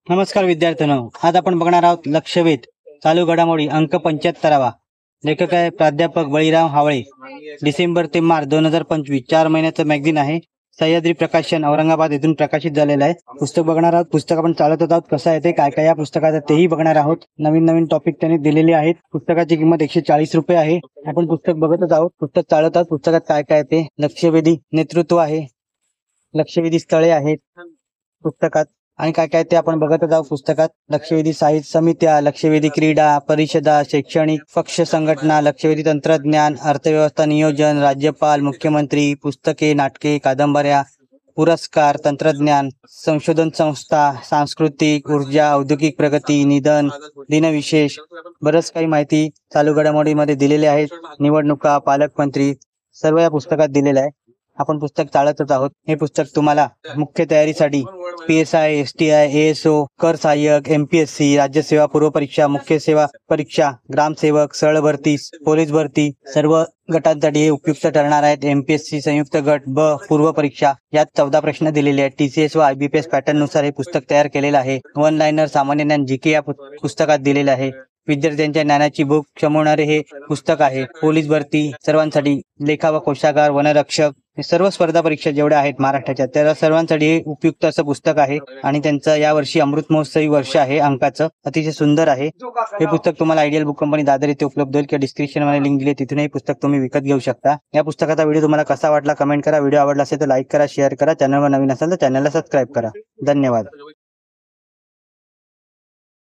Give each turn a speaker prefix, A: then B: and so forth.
A: नमस्कार विद्यार्थ्यांनो, आज आपण बघणार आहोत लक्षवेध चालू घडामोडी अंक 75वा। लेखक आहे प्राध्यापक बळीराम हावळे। डिसेंबर ते मार्च 2025 4 महिन्याचं मॅगझिन आहे। सह्याद्री प्रकाशन औरंगाबाद येथून प्रकाशित झालेलं आहे। पुस्तक बघणार आहोत। पुस्तक आपण चालवत आहोत, कसं आहे ते, काय काय या पुस्तकात तेही बघणार आहोत। नवीन नवीन टॉपिक त्यांनी दिलेले आहेत। पुस्तकाची किंमत 140 रुपये आहे। आपण पुस्तक बघतच आहोत, पुस्तक चालवत आहोत। पुस्तकात काय काय ते लक्षवेधी नेतृत्व आहे, लक्षवेधी स्थळे आहेत पुस्तकात, आणि काय काय ते आपण बघतच आहोत। पुस्तकात लक्षवेधी साहित्य समित्या, लक्षवेधी क्रीडा परिषदा, शैक्षणिक पक्ष संघटना, लक्षवेधी तंत्रज्ञान, अर्थव्यवस्था नियोजन, राज्यपाल, मुख्यमंत्री, पुस्तके, नाटके, कादंबऱ्या, पुरस्कार, तंत्रज्ञान, संशोधन संस्था, सांस्कृतिक, ऊर्जा, औद्योगिक प्रगती, निधन, दिनविशेष, बरंच काही माहिती चालू घडामोडीमध्ये दिलेली आहे। निवडणुका, पालकमंत्री, सर्व या पुस्तकात दिलेलं आहे। आपण पुस्तक चालतच आहोत। हे पुस्तक तुम्हाला मुख्य तयारीसाठी PSI, STI, ASO, कर सहाय्यक, MPSC, राज्यसेवा पूर्व परीक्षा, मुख्य सेवा परीक्षा, ग्रामसेवक, सरळ भरती, पोलीस भरती, सर्व गटांसाठी हे उपयुक्त ठरणार आहेत। MPSC संयुक्त गट ब पूर्व परीक्षा, यात 14 प्रश्न दिलेले आहेत। TCS व IBPS पॅटर्न नुसार हे पुस्तक तयार केलेलं आहे। वन लाइनर सामान्य ज्ञान GK या पुस्तकात दिलेले आहे। विद्यार्थ्यांच्या ज्ञानाची भूक शमवणारे हे पुस्तक आहे। पोलीस भरती सर्वांसाठी, लेखा व कोशागार, वनरक्षक, हे सर्व स्पर्धा परीक्षा जेवढ्या आहेत महाराष्ट्राच्या, त्या सर्वांसाठी हे उपयुक्त असं पुस्तक आहे। आणि त्यांचं यावर्षी अमृत महोत्सवी वर्ष आहे। अंकाचं अतिशय सुंदर आहे। हे पुस्तक तुम्हाला आयडियल बुक कंपनी दादर येथे उपलब्ध होईल, किंवा डिस्क्रिप्शन मध्ये लिंक दिली, तिथून हे पुस्तक तुम्ही विकत घेऊ शकता। या पुस्तकाचा व्हिडिओ तुम्हाला कसा वाटला कमेंट करा। व्हिडिओ आवडला असेल तर लाईक करा, शेअर करा। चॅनलवर नवीन असेल तर चॅनलला सबस्क्राईब करा। धन्यवाद।